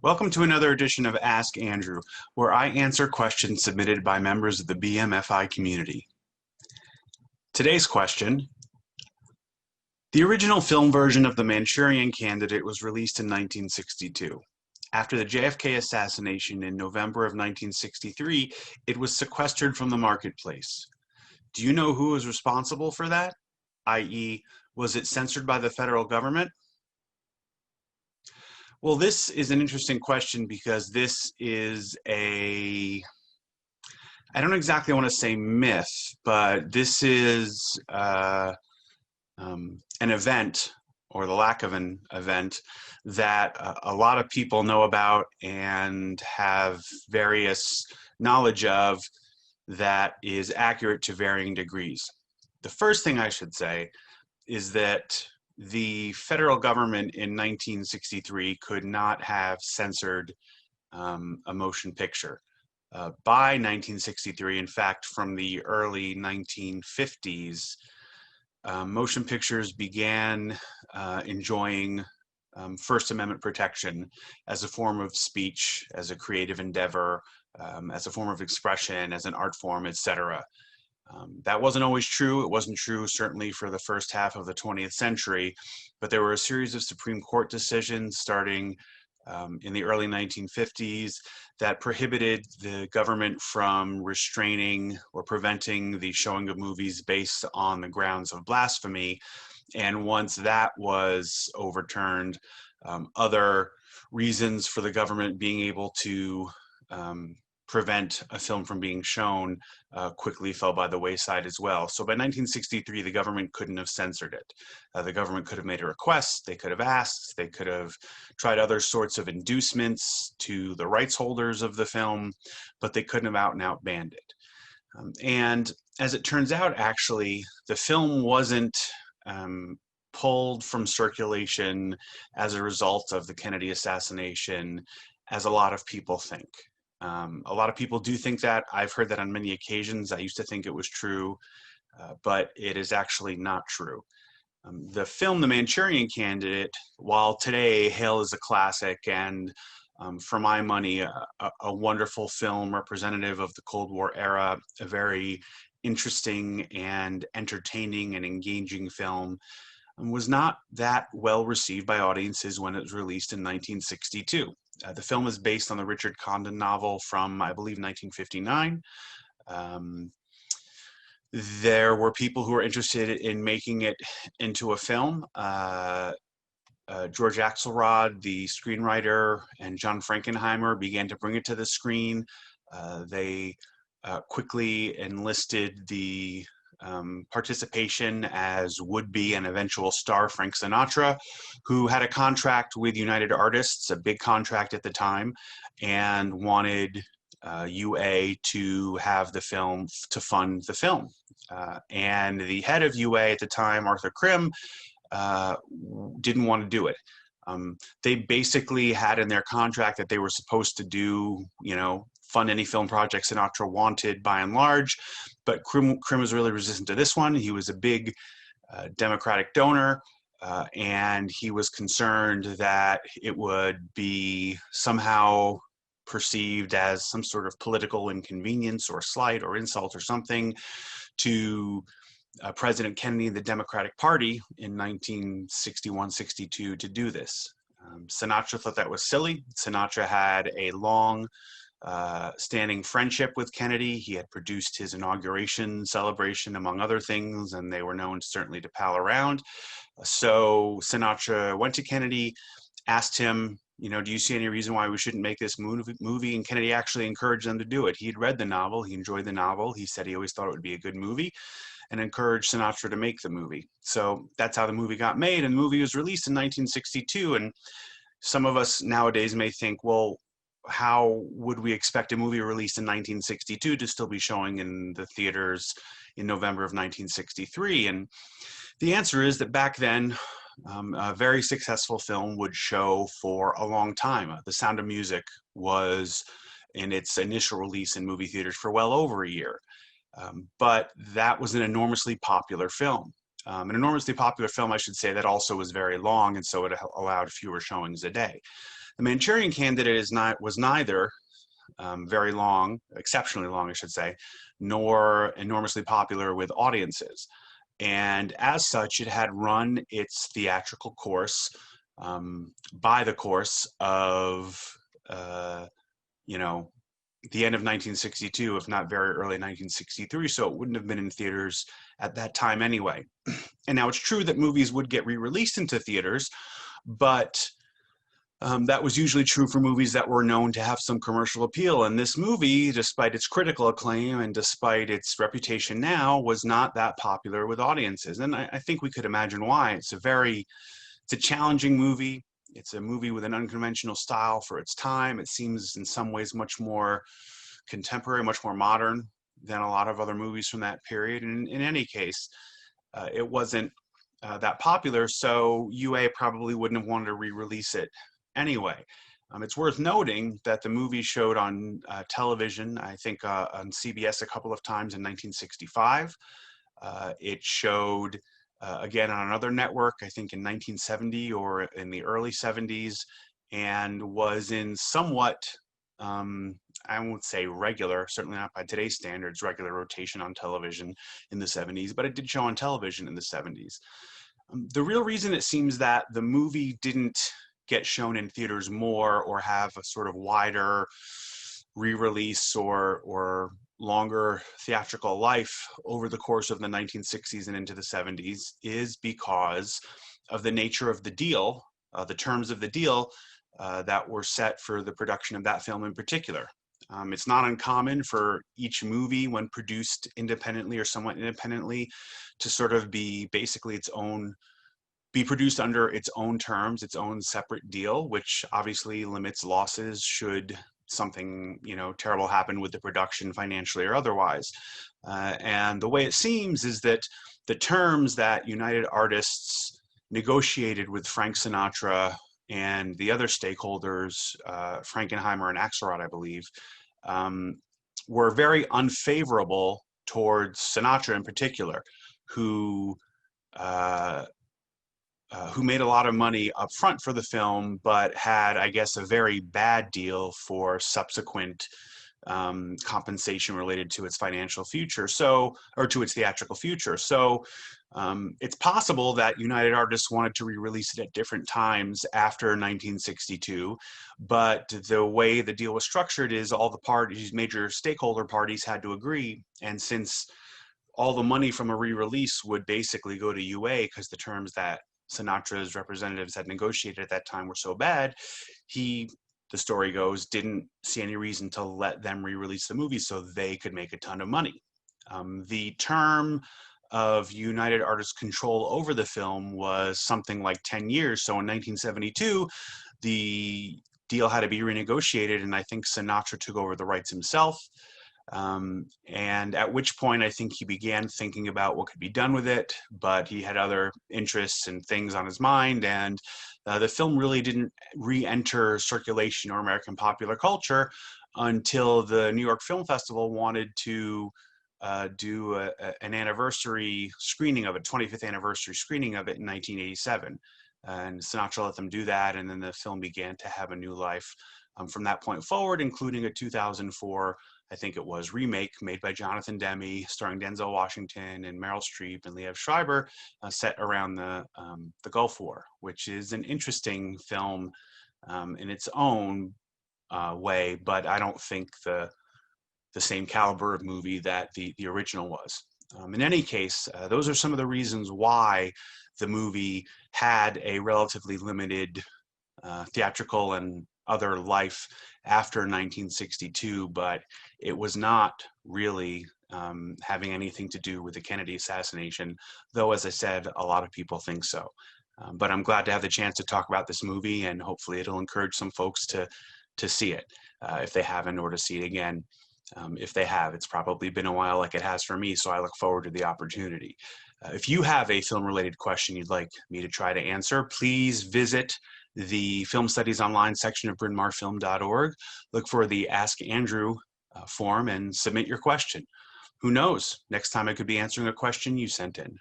Welcome to another edition of Ask Andrew, where I answer questions submitted by members of the BMFI community. Today's question: the original film version of The Manchurian Candidate was released in 1962. After the JFK assassination in November of 1963, it was sequestered from the marketplace. Do you know who was responsible for that? i.e., was it censored by the federal government? Well, this is an interesting question because this is I don't exactly want to say myth, but this is an event, or the lack of an event, that a lot of people know about and have various knowledge of that is accurate to varying degrees. The first thing I should say is that the federal government in 1963 could not have censored a motion picture. By 1963, in fact, from the early 1950s, motion pictures began enjoying First Amendment protection as a form of speech, as a creative endeavor, as a form of expression, as an art form, etc. That wasn't always true. It wasn't true certainly for the first half of the 20th century, but there were a series of Supreme Court decisions starting in the early 1950s that prohibited the government from restraining or preventing the showing of movies based on the grounds of blasphemy. And once that was overturned, other reasons for the government being able to prevent a film from being shown quickly fell by the wayside as well. So by 1963, the government couldn't have censored it. The government could have made a request, they could have asked, they could have tried other sorts of inducements to the rights holders of the film, but they couldn't have out and out banned it. And as it turns out, actually, the film wasn't pulled from circulation as a result of the Kennedy assassination, as a lot of people think. A lot of people do think that. I've heard that on many occasions. I used to think it was true, but it is actually not true. The film, The Manchurian Candidate, while today hailed as a classic and, for my money, a wonderful film representative of the Cold War era, a very interesting and entertaining and engaging film, was not that well received by audiences when it was released in 1962. The film is based on the Richard Condon novel from, I believe, 1959. There were people who were interested in making it into a film. George Axelrod, the screenwriter, and John Frankenheimer began to bring it to the screen. They quickly enlisted the participation as would-be and eventual star Frank Sinatra, who had a contract with United Artists, a big contract at the time, and wanted UA to have the film, to fund the film. And the head of UA at the time, Arthur Krim, didn't want to do it. They basically had in their contract that they were supposed to do, fund any film project Sinatra wanted by and large, but Krim was really resistant to this one. He was a big Democratic donor, and he was concerned that it would be somehow perceived as some sort of political inconvenience or slight or insult or something to President Kennedy and the Democratic Party in 1961-62 to do this. Sinatra thought that was silly. Sinatra had a long standing friendship with Kennedy. He had produced his inauguration celebration, among other things, and they were known certainly to pal around. So Sinatra went to Kennedy, asked him, do you see any reason why we shouldn't make this movie? And Kennedy actually encouraged them to do it. He'd read the novel, he enjoyed the novel, he said he always thought it would be a good movie, and encouraged Sinatra to make the movie. So that's how the movie got made, and the movie was released in 1962. And some of us nowadays may think, well, how would we expect a movie released in 1962 to still be showing in the theaters in November of 1963? And the answer is that back then, a very successful film would show for a long time. The Sound of Music was in its initial release in movie theaters for well over a year. But that was an enormously popular film. An enormously popular film, I should say, that also was very long, and so it allowed fewer showings a day. The Manchurian Candidate was neither very long, exceptionally long, I should say, nor enormously popular with audiences. And as such, it had run its theatrical course by the course of, you know, the end of 1962, if not very early 1963, so it wouldn't have been in theaters at that time anyway. And now it's true that movies would get re-released into theaters, but that was usually true for movies that were known to have some commercial appeal. And this movie, despite its critical acclaim and despite its reputation now, was not that popular with audiences. And I think we could imagine why. It's a challenging movie. It's a movie with an unconventional style for its time. It seems in some ways much more contemporary, much more modern than a lot of other movies from that period. And in any case, it wasn't that popular, so UA probably wouldn't have wanted to re-release it anyway. It's worth noting that the movie showed on television, I think on CBS a couple of times in 1965. It showed again on another network, I think in 1970 or in the early 70s, and was in somewhat, I won't say regular, certainly not by today's standards, regular rotation on television in the 70s, but it did show on television in the 70s. The real reason it seems that the movie didn't get shown in theaters more or have a sort of wider re-release or longer theatrical life over the course of the 1960s and into the 70s is because of the nature of the deal, the terms of the deal that were set for the production of that film in particular. It's not uncommon for each movie, when produced independently or somewhat independently, to sort of be basically be produced under its own terms, its own separate deal, which obviously limits losses should something, terrible happen with the production financially or otherwise. And the way it seems is that the terms that United Artists negotiated with Frank Sinatra and the other stakeholders, Frankenheimer and Axelrod, I believe, were very unfavorable towards Sinatra in particular, who made a lot of money up front for the film, but had, I guess, a very bad deal for subsequent compensation related to its financial future, or to its theatrical future. So it's possible that United Artists wanted to re-release it at different times after 1962, but the way the deal was structured is all the parties, major stakeholder parties, had to agree. And since all the money from a re-release would basically go to UA because the terms that Sinatra's representatives had negotiated at that time were so bad, he, the story goes, didn't see any reason to let them re-release the movie so they could make a ton of money. The term of United Artists' control over the film was something like 10 years. So in 1972, the deal had to be renegotiated, and I think Sinatra took over the rights himself. And at which point I think he began thinking about what could be done with it, but he had other interests and things on his mind, and the film really didn't re-enter circulation or American popular culture until the New York Film Festival wanted to do an anniversary screening of it, 25th anniversary screening of it in 1987. And Sinatra let them do that, and then the film began to have a new life from that point forward, including a 2004, I think it was, remake made by Jonathan Demme, starring Denzel Washington and Meryl Streep and Liev Schreiber, set around the Gulf War, which is an interesting film in its own way, but I don't think the same caliber of movie that the original was. In any case, those are some of the reasons why the movie had a relatively limited theatrical and other life after 1962, but it was not really having anything to do with the Kennedy assassination, though, as I said, a lot of people think so. But I'm glad to have the chance to talk about this movie, and hopefully it'll encourage some folks to see it if they haven't, or to see it again. If they have, it's probably been a while, like it has for me, so I look forward to the opportunity. If you have a film-related question you'd like me to try to answer, please visit the Film Studies Online section of brynmarfilm.org. Look for the Ask Andrew form and submit your question. Who knows? Next time I could be answering a question you sent in.